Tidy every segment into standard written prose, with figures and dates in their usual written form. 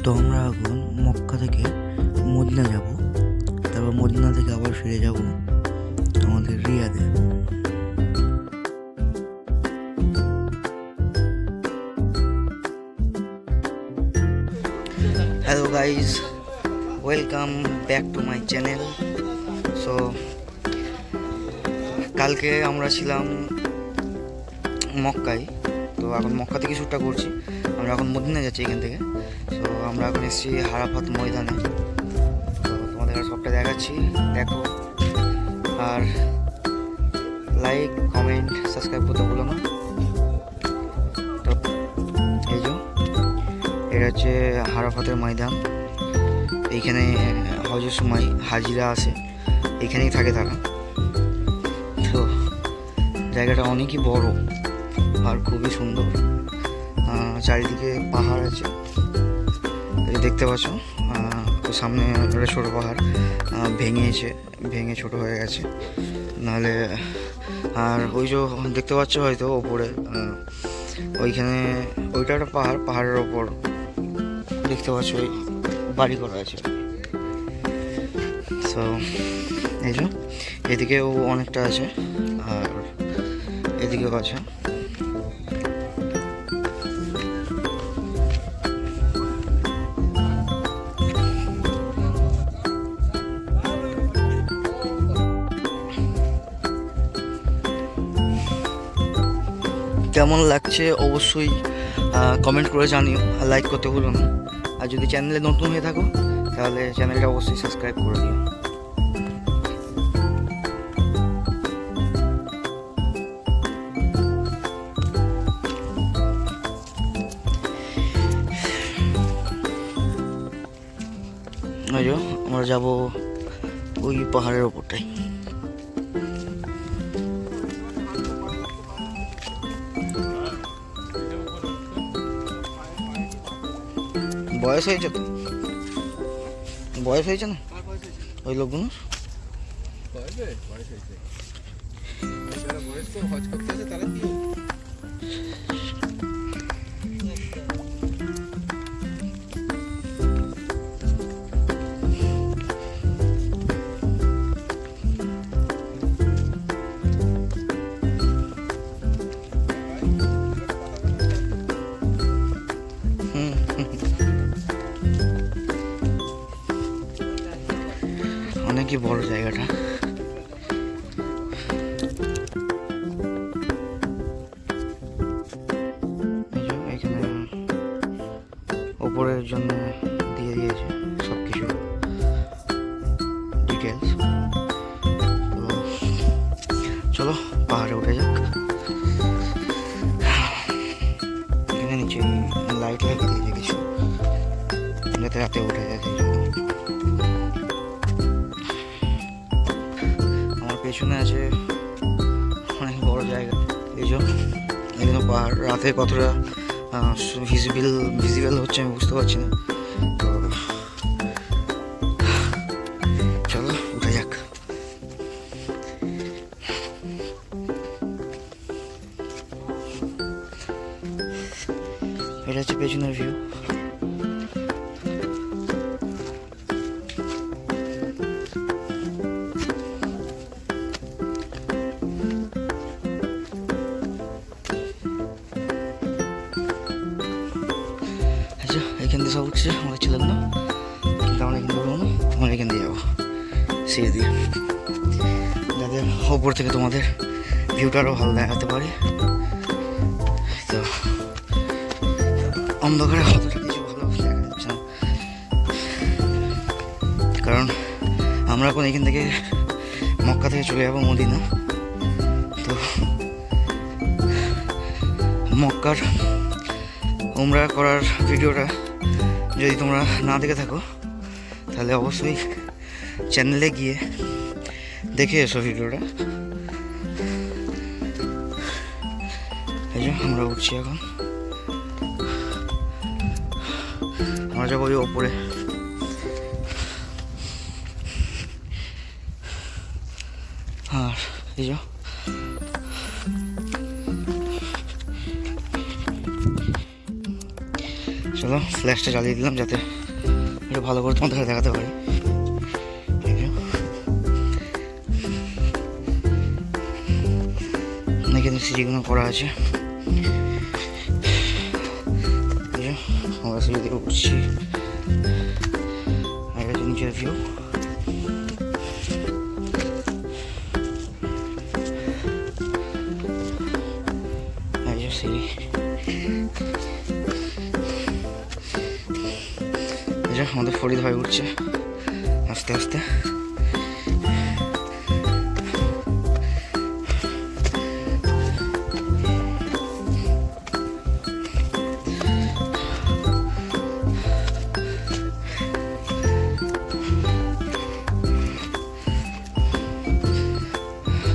তো আমরা এখন মক্কা থেকে মদিনা যাব, তারপর মদিনা থেকে আবার ফিরে যাব আমাদের রিয়াদে। Hello guys, welcome back to my channel. So কালকে আমরা ছিলাম মক্কায়, তো এখন মক্কা থেকে শ্যুটটা করছি। আমরা এখন মদিনা যাচ্ছি এখান থেকে। তো আমরা এখন এসেছি আরাফাত ময়দানে। তো তোমাদের সবটা দেখাচ্ছি, দেখো। আর লাইক, কমেন্ট, সাবস্ক্রাইব করতে ভুলো না। তো এই যে এটা হচ্ছে আরাফাতের ময়দান। এইখানে হজের সময় হাজিরা আসে, এইখানেই থাকে তারা। তো জায়গাটা অনেকই বড় আর খুবই সুন্দর। চারিদিকে পাহাড় আছে, এই দেখতে পাচ্ছ। সামনে একটা ছোটো পাহাড় ভেঙে ছোট হয়ে গেছে নাহলে। আর ওই যে দেখতে পাচ্ছ হয়তো ওপরে, ওইখানে ওইটা একটা পাহাড়ের ওপর দেখতে পাচ্ছ ওই বাড়ি করা আছে। তো এই যে এদিকেও অনেকটা আছে আর এদিকেও আছে। কেমন লাগছে অবশ্যই কমেন্ট করে জানিও, আর লাইক করতে ভুলো না। আর যদি চ্যানেলে নতুন হয়ে থাকো তাহলে চ্যানেলটা অবশ্যই সাবস্ক্রাইব করে দিও। আমরা যাব ওই পাহাড়ের ওপরটাই। বয়স হয়েছে তো, বয়স হয়েছে না ওই লোকগুলো। অনেকই বড় জায়গাটা। এখানে ওপরের জন্য দিয়ে দিয়েছে সব কিছু ডিটেলস। তো চলো পাহাড়ে উঠে যাক। এখানে নিচে লাইট লাগিয়ে দিয়েছে কিছু, যাতে রাতে উঠে যায়। পেছনে আছে অনেক বড় জায়গা। এই যে এখানে পাহাড় রাতে কতটা ভিজিবল হচ্ছে আমি বুঝতে পারছি না। তো চলো উঠে যাক। এটা হচ্ছে পেছনের ভিউ। এখান দিয়ে সব উঠছে আমাদের ছেলেগুলো, কিন্তু আমরা এখান দিয়ে না, আমরা এখান দিয়ে যাবো সিঁড়ি দিয়ে, যাতে ওপর থেকে তোমাদের ভিউটা আরও ভালো দেখাতে পারি। তো অন্ধকারে অতটা কিছু ভালো দেখা যাচ্ছে না, কারণ আমরা এখন এখান থেকে মক্কা থেকে চলে যাবো মদিনা। তো মক্কার উমরা করার ভিডিওটা যদি তোমরা না দেখে থাকো তাহলে অবশ্যই চ্যানেলে গিয়ে দেখে এসো ভিডিওটা। এই যে আমরা উঠছি এখন, আমরা যাবো ওই ওপরে। আর এই যে চলো ফ্ল্যাশটা জ্বালিয়ে দিলাম যাতে একটু ভালো করে তোমাদের দেখাতে পারি। এখানে সিঁড়িগুলো করা আছে, আমরা সিঁড়ি দিয়ে উঠছি। আর এটা নিচের ভিউ। সিঁড়ি আমাদের ফরিদ ভাই উঠছে আস্তে আস্তে।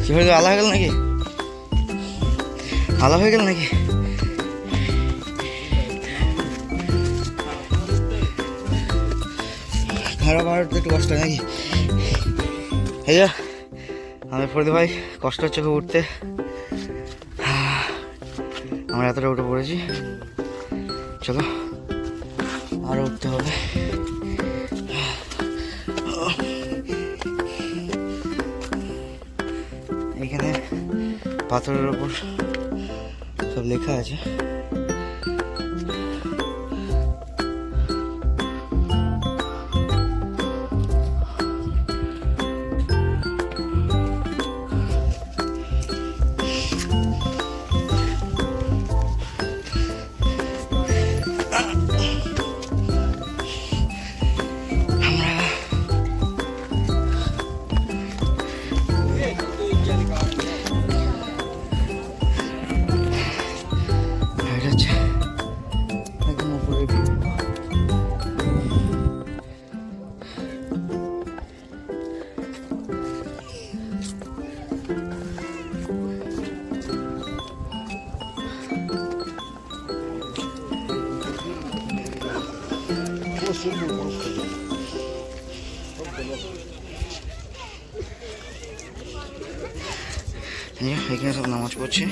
কি হয়ে গেল, আলা হয়ে গেল নাকি? আলা হয়ে গেল নাকি? খারাপ আর একটু কষ্ট হয় নাকি? এই যা আমাদের ফরিদ ভাই কষ্ট হচ্ছে খুব উঠতে। আমরা এতটা উঠে পড়েছি, চলো আরো উঠতে হবে। এখানে পাথরের ওপর সব লেখা আছে। এখানে সব নামাজ পড়ছে।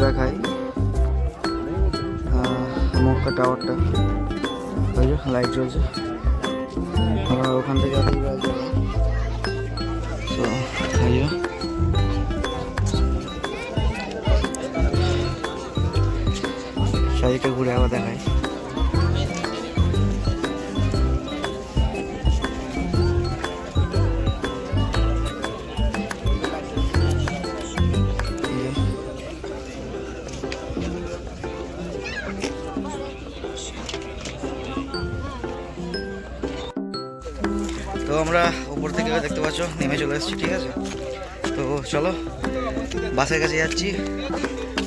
দেখাই মক্কা টাওয়ারটা, ওই যে লাইট জ্বলছে। আমরা ওখান থেকে চারিদিকটা ঘুরে আবার দেখাই। তো আমরা উপর থেকে দেখতে পাচ্ছ নেমে চলে এসেছি, ঠিক আছে? তো চলো বাসের কাছে যাচ্ছি,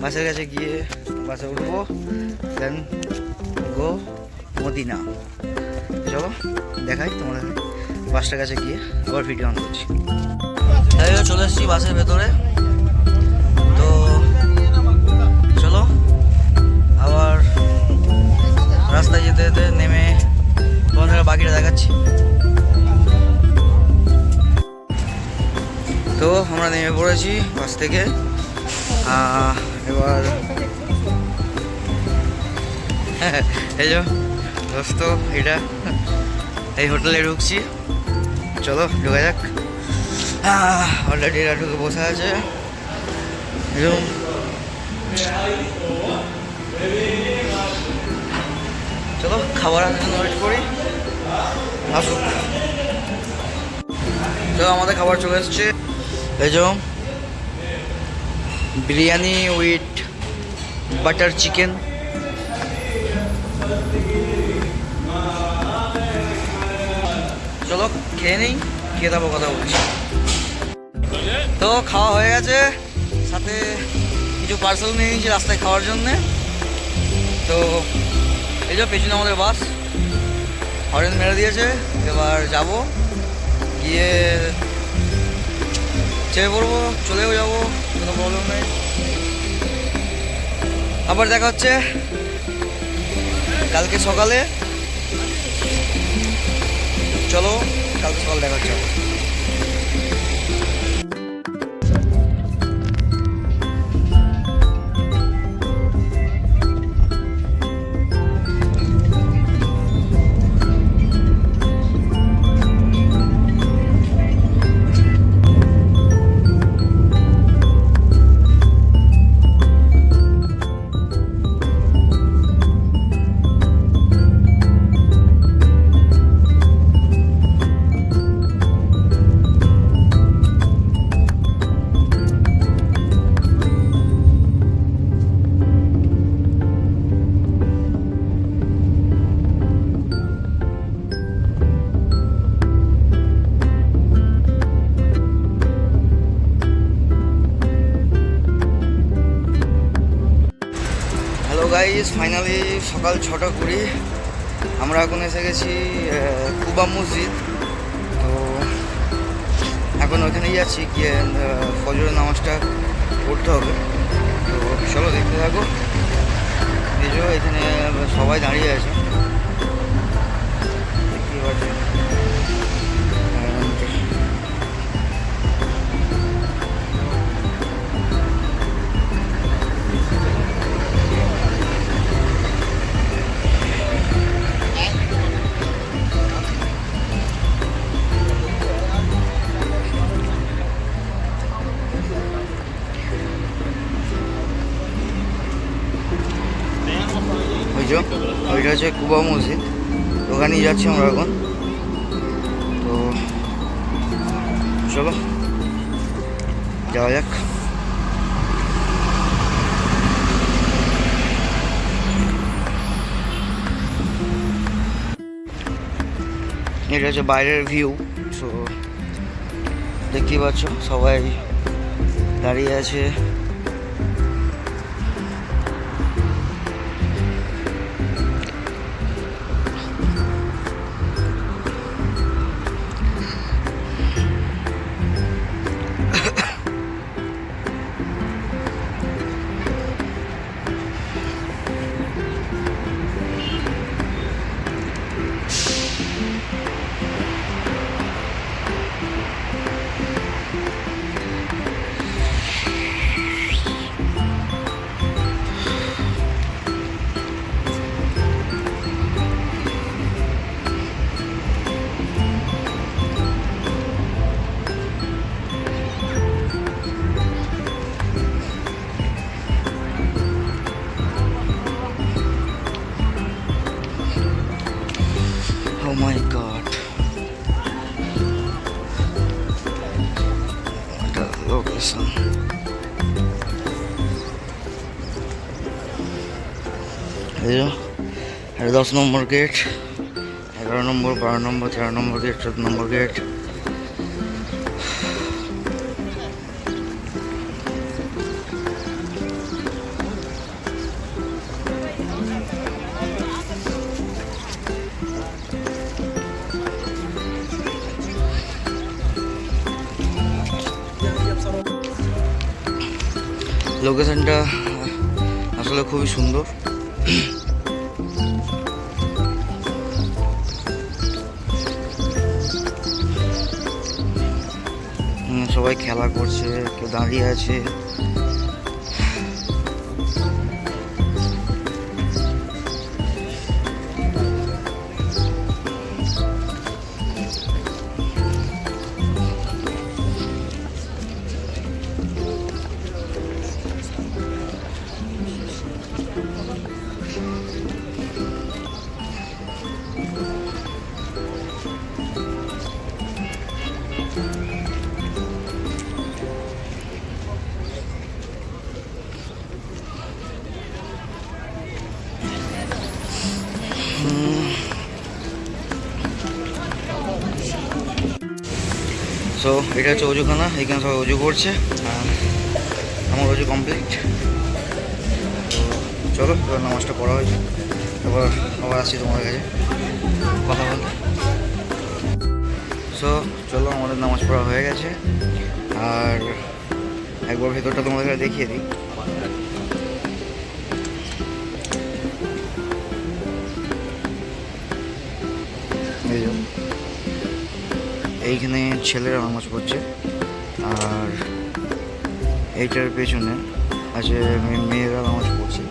বাসের কাছে গিয়ে বাসে উঠবো, দেন গো মদিনা। চলো দেখাই তোমাদের বাসটার কাছে গিয়ে, আবার ভিডিও অন করছি। তাই চলে এসেছি বাসের ভেতরে। তো চলো আবার রাস্তায় যেতে যেতে নেমে তোমাদের বাকিটা দেখাচ্ছি। তো আমরা নেমে পড়েছি বাস থেকে। এবার এই যে দোস্ত, এটা এই হোটেলে ঢুকছি, চলো ঢুকা যাক। অলরেডি এরা ঢুকে বসে আছে। চলো খাবার আনার জন্য ওয়েট করি, আসুক। তো আমাদের খাবার চলে এসছে, এই যে বিরিয়ানি উইথ বাটার চিকেন। চলো খেয়ে নেই, খেয়ে তারপর কথা বলছি। তো খাওয়া হয়ে গেছে, সাথে কিছু পার্সেল নিয়ে নিয়েছি রাস্তায় খাওয়ার জন্যে। তো এই যে পেছনে আমাদের বাস হরেন মেরে দিয়েছে, এবার যাব, গিয়ে চেপে পড়বো, চলেও যাবো, কোনো প্রবলেম নেই। আবার দেখা হচ্ছে কালকে সকালে। চলো কালকে সকালে দেখা হচ্ছে। গাইস, ফাইনালি সকাল 6:20 আমরা এখন এসে গেছি কুবা মসজিদ। তো এখন ওইখানেই যাচ্ছি, গিয়ে ফজরের নামাজটা পড়তে হবে। তো চলো দেখতে থাকো। এই যে এখানে সবাই দাঁড়িয়ে আছে, দেখতে পাচ্ছি। ওইটা হচ্ছে কুবা মসজিদ, ওখানেই যাচ্ছি আমরা এখন। তো চলো যাওয়া যাক। এটা হচ্ছে বাইরের ভিউ। সো দেখতেই পাচ্ছ সবাই দাঁড়িয়ে আছে। Oh my god. What a location. এই যে 10 নম্বর গেট, 11 নম্বর, 12 নম্বর, 13 নম্বর গেট, 14 নম্বর গেট। লোকেশনটা আসলে খুবই সুন্দর। সবাই খেলা করছে, কেউ দাঁড়িয়ে আছে। সো এটা হচ্ছে অজুখানা, এখানে সবাই অজু করছে। আমার অজু কমপ্লিট। তো চলো এবার নামাজটা পড়া হয়েছে, তারপর আবার আসছি তোমাদের কাছে কথা বলতে। সো চলো আমাদের নামাজ পড়া হয়ে গেছে। আর একবার ভেতরটা তোমাদের কাছে দেখিয়ে দিই। এইখানে ছেলেরা নামাজ পড়ছে, আর এইটার পেছনে আছে মেয়েরা নামাজ পড়ছে।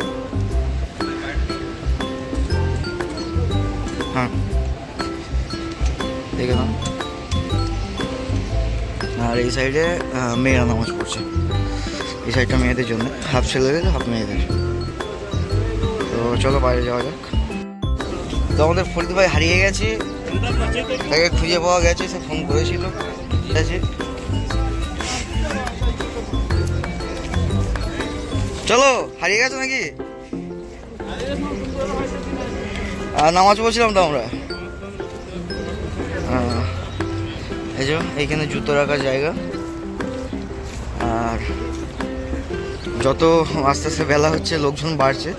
হ্যাঁ দেখে নাও। আর এই সাইডে মেয়েরা নামাজ পড়ছে। এই সাইডটা মেয়েদের জন্য, হাফ ছেলেদের হাফ মেয়েদের। তো চলো বাইরে যাওয়া যাক। তো আমাদের ফরিদ ভাই হারিয়ে গেছে, তাকে খুঁজে পাওয়া গেছে, সে ফোন করেছিল। ঠিক আছে চলো, হারিয়ে গেছো নাকি? নামাজ পড়ছিলাম তো আমরা। এই যে এইখানে জুতো রাখার জায়গা। আর যত আস্তে আস্তে বেলা হচ্ছে লোকজন বাড়ছে।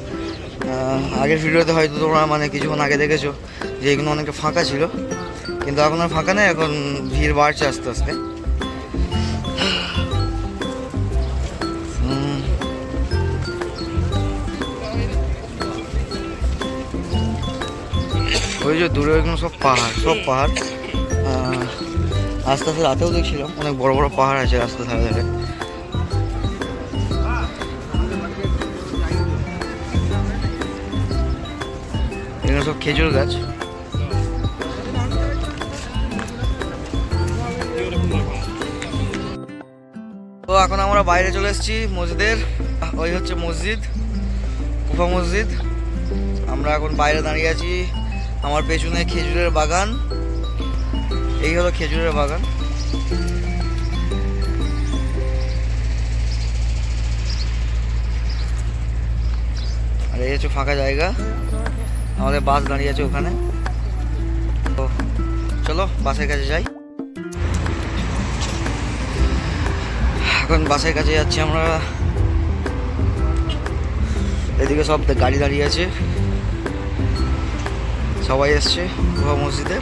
আগের ভিডিওতে হয়তো তোমরা মানে কিছুক্ষণ আগে দেখেছো যে এগুলো অনেকটা ফাঁকা ছিল, কিন্তু এখন আর ফাঁকা নেই, এখন ভিড় বাড়ছে আস্তে আস্তে। ওই যে দূরে ওইগুলো সব পাহাড়, সব পাহাড়। আস্তে আস্তে রাতেও দেখছিলাম অনেক বড় বড় পাহাড় আছে রাস্তার ধারে ধারে। এগুলো সব খেজুর গাছ। তো এখন আমরা বাইরে চলে এসেছি মসজিদের। ওই হচ্ছে মসজিদ, কুফা মসজিদ। আমরা এখন বাইরে দাঁড়িয়ে আছি। আমার পেছনে খেজুরের বাগান, এই হলো খেজুরের বাগান। আর এই হচ্ছে ফাঁকা জায়গা, আমাদের বাস দাঁড়িয়ে আছে ওখানে। তো চলো বাসের কাছে যাই। এখন বাসের কাছে যাচ্ছি আমরা। এদিকে সব গাড়ি দাঁড়িয়ে আছে, সবাই এসছে কুফা মসজিদে।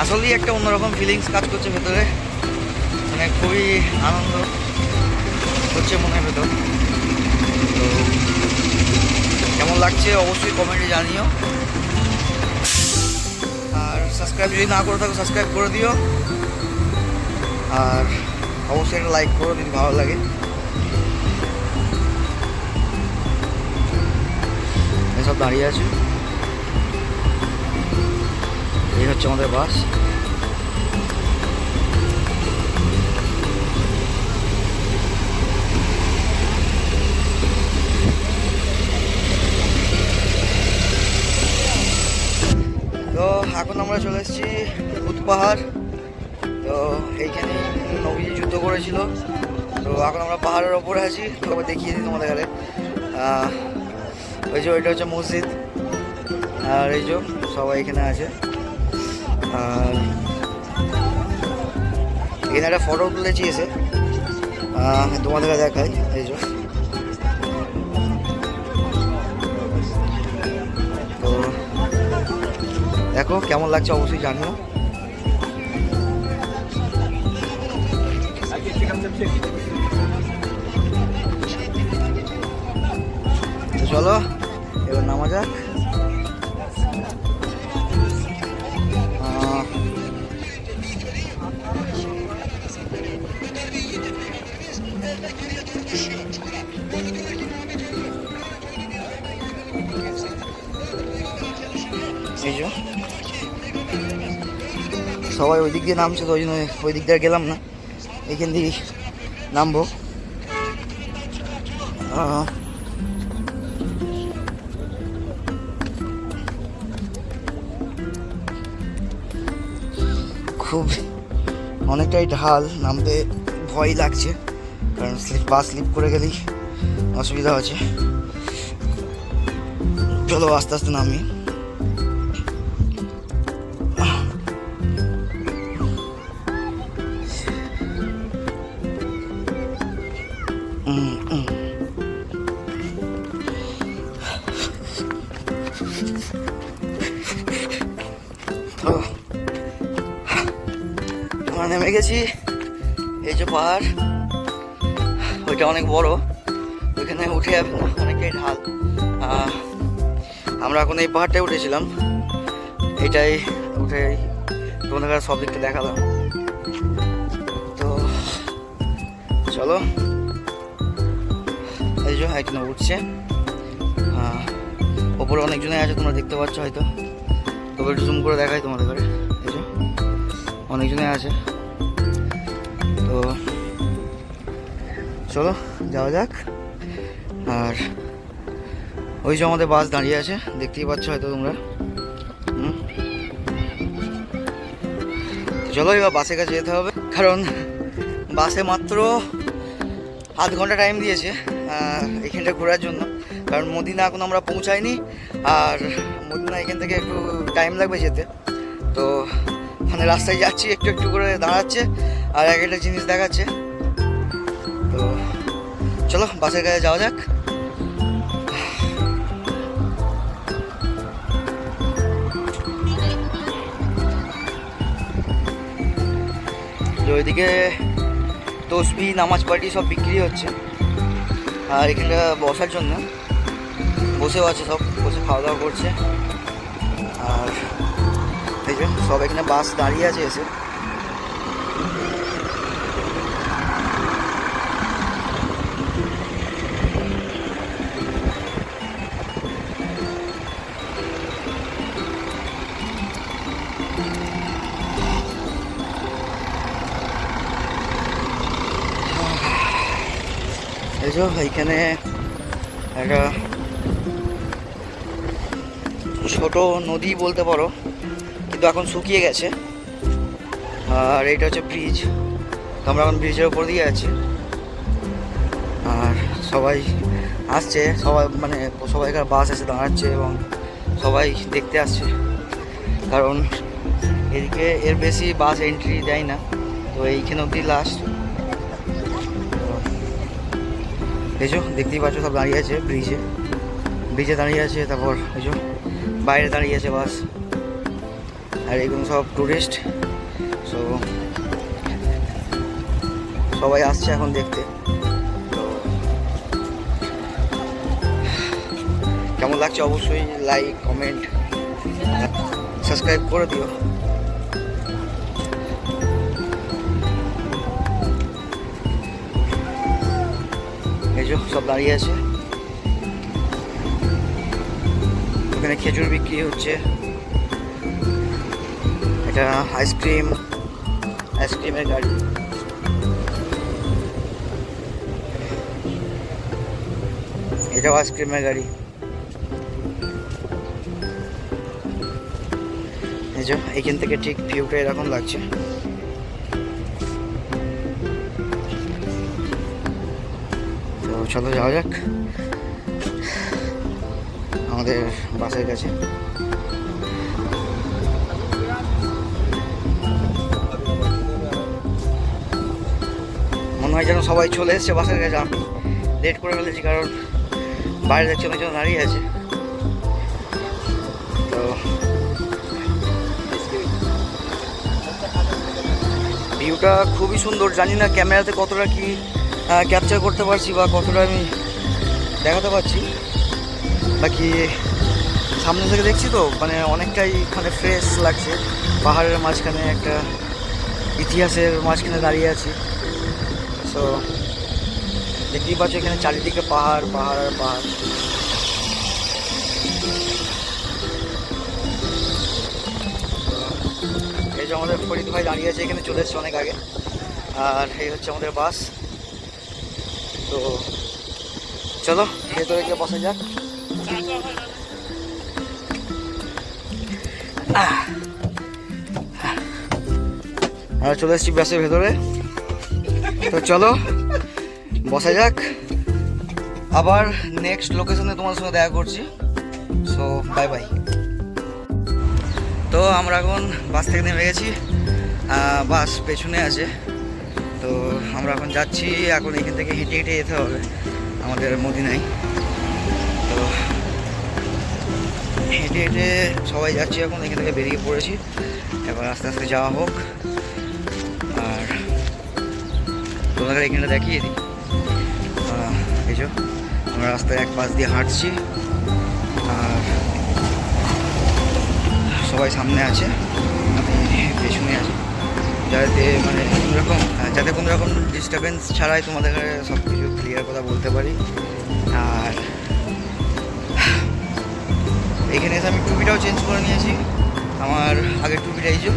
আসলেই একটা অন্যরকম ফিলিংস কাজ করছে ভেতরে, মানে খুবই আনন্দ হচ্ছে মনের ভেতর। তো কেমন লাগছে অবশ্যই কমেন্টে জানিও। আর সাবস্ক্রাইব যদি না করে থাকো সাবস্ক্রাইব করে দিও, আর অবশ্যই একটা লাইক করো যদি ভালো লাগে। এসব দাঁড়িয়ে আছে, এই হচ্ছে আমাদের বাস। তো এখন আমরা চলে এসেছি ভূত পাহাড়। তো এইখানে নবীজি যুদ্ধ করেছিল। তো এখন আমরা পাহাড়ের ওপরে আছি, তো দেখিয়ে দিই তোমাদের গেলে। ওই যে ওইটা হচ্ছে মসজিদ, আর এই যে সবাই এখানে আছে। আর এখানে একটা ফটো তুলেছি এসে, তোমাদেরকে দেখাই। এই যে তো দেখো কেমন লাগছে অবশ্যই জানিও। তো চলো এবার নামা যাক। সবাই ওই দিক দিয়ে নামছে, তো ওই জন্য ওই দিক দিয়ে গেলাম না, এইখান দিয়ে নামবো। খুব অনেকটাই ঢাল, নামতে ভয় লাগছে, কারণ বাস স্লিপ করে গেলেই অসুবিধা আছে। চলো আস্তে আস্তে নামি। তো আমরা নেমে গেছি। এই যে পাহাড়, ওইটা অনেক বড়, ওইখানে উঠে যাবে না, অনেকটাই ঢাল। আমরা এখন এই পাহাড়টাই উঠেছিলাম, এইটাই উঠে তোমাদের সব দিকটা দেখালাম। তো চলো, এই যে এখানে উঠছে, ওপরে অনেকজনে আছে, তোমরা দেখতে পাচ্ছ হয়তো, তবে একটু জুম করে দেখাই তোমাদের ঘরে। এই যে অনেকজনে আছে, তো চলো যাওয়া যাক। আর ওই যে আমাদের বাস দাঁড়িয়ে আছে, দেখতেই পাচ্ছ হয়তো তোমরা। চলো এবার বাসের কাছে যেতে হবে, কারণ বাসে মাত্র আধ ঘন্টা টাইম দিয়েছে এখানটা ঘোরার জন্য, কারণ মদিনা এখন আমরা পৌঁছাইনি, আর মদিনা এখান থেকে একটু টাইম লাগবে যেতে। তো মানে রাস্তায় যাচ্ছি, একটু একটু করে দাঁড়াচ্ছে আর এক একটা জিনিস দেখাচ্ছে। তো চলো বাসের কাছে যাওয়া যাক। ওইদিকে তসবি, নামাজ পার্টি সব বিক্রি হচ্ছে, আর এখানটা বসার জন্য বসেও আছে, সব বসে খাওয়া দাওয়া করছে। আর এই যে সব এখানে বাস দাঁড়িয়ে আছে এসে। এই যে এইখানে একটা ছোট নদী বলতে পারো, কিন্তু এখন শুকিয়ে গেছে। আর এইটা হচ্ছে ব্রিজ, আমরা এখন ব্রিজের উপর দিয়ে আছি। আর সবাই আসছে, সবাই মানে সবাইকার বাস এসে দাঁড়াচ্ছে এবং সবাই দেখতে আসছে, কারণ এদিকে এর বেশি বাস এন্ট্রি দেয় না, তো এইখানে অবধি লাস্ট। এই যে দেখতেই পাচ্ছ সব দাঁড়িয়ে আছে ব্রিজে দাঁড়িয়ে আছে, তারপর এই যে বাইরে দাঁড়িয়ে আছে বাস। আর এগুলো সব টুরিস্ট, সো সবাই আসছে এখন দেখতে। তো কেমন লাগছে অবশ্যই লাইক, কমেন্ট, সাবস্ক্রাইব করে দিও। এই যে সব দাঁড়িয়ে আছে, ওখানে খেজুর বিক্রি হচ্ছে, এটা আইসক্রিমের গাড়ি। এটাও আইসক্রিমের গাড়ি। এই যে এইখান থেকে ঠিক ভিউটা এরকম লাগছে। তো চলো যাওয়া যাক আমাদের বাসের কাছে। মনে হয় যেন সবাই চলে এসছে বাসের কাছে, আমি লেট করে ফেলেছি, কারণ বাইরে যাচ্ছে, অনেকজন দাঁড়িয়ে আছে। তো ভিউটা খুবই সুন্দর, জানি না ক্যামেরাতে কতটা কি ক্যাপচার করতে পারছি বা কতটা আমি দেখাতে পারছি, বাকি সামনে থেকে দেখছি তো মানে অনেকটাই মানে ফ্রেশ লাগছে। পাহাড়ের মাঝখানে একটা ইতিহাসের মাঝখানে দাঁড়িয়ে আছি। সো দেখতেই পাচ্ছ এখানে চারিদিকে পাহাড় পাহাড় আর পাহাড়। এই যে আমাদের ফরিদ ভাই দাঁড়িয়ে আছে এখানে, চলে এসছে অনেক আগে। আর এই হচ্ছে আমাদের বাস। তো চলো ভেতরে গিয়ে বসা যাক। আমরা চলে এসেছি বাসের ভেতরে। তো চলো বসা যাক, আবার নেক্সট লোকেশনে তোমার সঙ্গে দেখা করছি। So bye bye. তো আমরা এখন বাস থেকে নেমে গেছি, বাস পেছনে আছে। তো আমরা এখন যাচ্ছি, এখন এখান থেকে হেঁটে হেঁটে যেতে হবে আমাদের মদিনায়। তো হেঁটে হেঁটে সবাই যাচ্ছি, এখন এখান থেকে বেরিয়ে পড়েছি। এবার আস্তে আস্তে যাওয়া হোক। আর তোমাদের এখানটা দেখিয়ে দিই, এই যে আমরা রাস্তায় এক পাশ দিয়ে হাঁটছি, আর সবাই সামনে আছে, আমি পেছনে আছি, যাতে কোনো রকম ডিস্টারবেন্স ছাড়াই তোমাদের সব কিছু ক্লিয়ার কথা বলতে পারি। আর এখানে এসে আমি টুপিটাও চেঞ্জ করে নিয়েছি, আমার আগের টুপিটা এই যে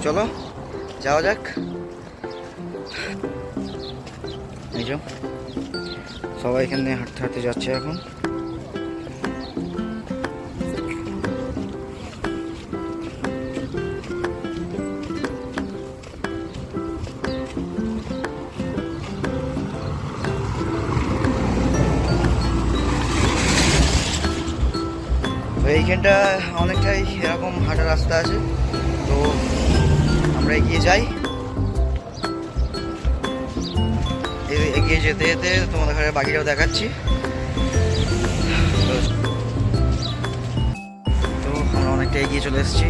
চলো যাওয়া যাক। এই যে সবাই এখানে হাঁটতে হাঁটতে যাচ্ছে এখন। তো এইখানটা অনেকটাই এরকম হাঁটার রাস্তা আছে, তো আমরা এগিয়ে যাই। এগিয়ে যেতে যেতে তোমাদের বাকিটাও দেখাচ্ছি। তো আমরা অনেকটা এগিয়ে চলে এসেছি,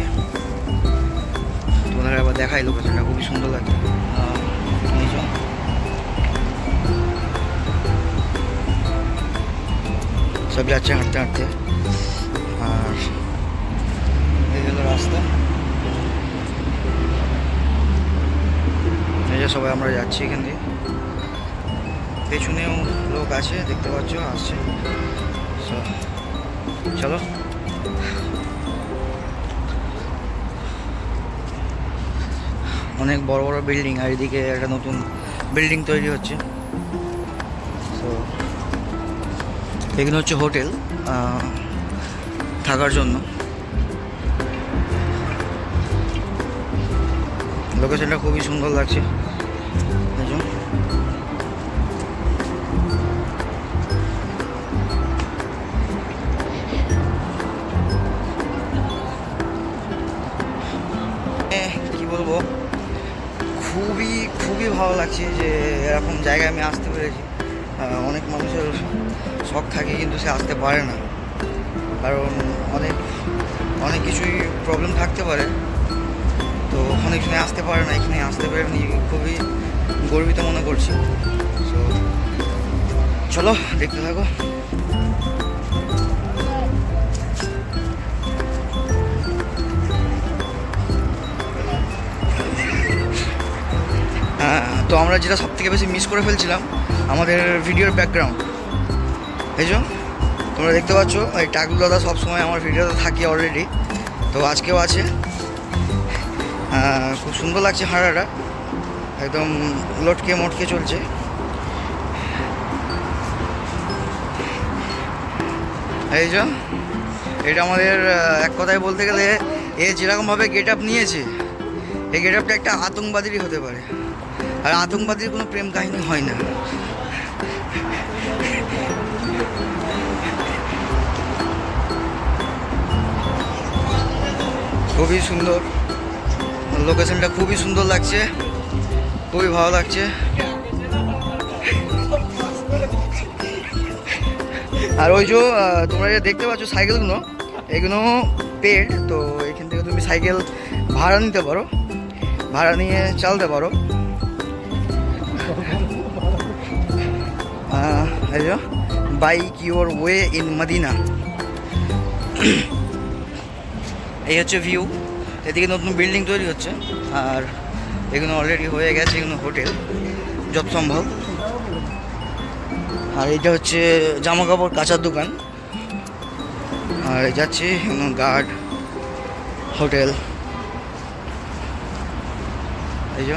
তোমাদের আবার দেখাই লোকেশনটা, খুবই সুন্দর লাগে। সব যাচ্ছে হাঁটতে হাঁটতে, আর এই হলো রাস্তা। এই যে সবাই আমরা যাচ্ছি এখান দিয়ে, পেছনেও লোক আছে দেখতে পাচ্ছ, আসছে। চলো অনেক বড় বড় বিল্ডিং, আর এদিকে একটা নতুন বিল্ডিং তৈরি হচ্ছে। তো এখানে হচ্ছে হোটেল থাকার জন্য। লোকেশনটা খুবই সুন্দর লাগছে। কি বলবো, খুবই খুবই ভালো লাগছে যে এরকম জায়গায় আমি আসতে পেরেছি। অনেক মানুষের শখ থাকে কিন্তু সে আসতে পারে না, কারণ অনেক কিছুই প্রবলেম থাকতে পারে। তো অনেক জনে আসতে পারে না, এখানে আসতে পারে, আমি খুবই গর্বিত মনে করছি। তো চলো দেখতে থাকো। তো আমরা যেটা সব থেকে বেশি মিস করে ফেলছিলাম, আমাদের ভিডিওর ব্যাকগ্রাউন্ড। এই যে তোমরা দেখতে পাচ্ছ, এই টাকলু দাদা সবসময় আমার ভিডিওতে থাকে অলরেডি, তো আজকেও আছে। খুব সুন্দর লাগছে হাঁটাটা, একদম লটকে মটকে চলছে। এই যে এটা আমাদের এক কথায় বলতে গেলে এ যেরকমভাবে গেট আপ নিয়েছে, এই গেট আপটা একটা আতঙ্কবাদীরই হতে পারে, আর আতঙ্কবাদীর কোনো প্রেম কাহিনী হয় না। খুবই সুন্দর লোকেশনটা, খুবই সুন্দর লাগছে, খুবই ভালো লাগছে। আর ওই যে তোমরা যে দেখতে পাচ্ছ সাইকেলগুলো, এগুলো পেড। তো এখান থেকে তুমি সাইকেল ভাড়া নিতে পারো, ভাড়া নিয়ে চালাতে পারো। এই যে bike your way in Medina. এই হচ্ছে ভিউ, এদিকে নতুন বিল্ডিং তৈরি হচ্ছে, আর এগুলো অলরেডি হয়ে গেছে, এগুলো হোটেল যত সম্ভব। আর এইটা হচ্ছে জামা কাপড় কাচার দোকান, আর যাচ্ছি গার্ড হোটেল। এই যে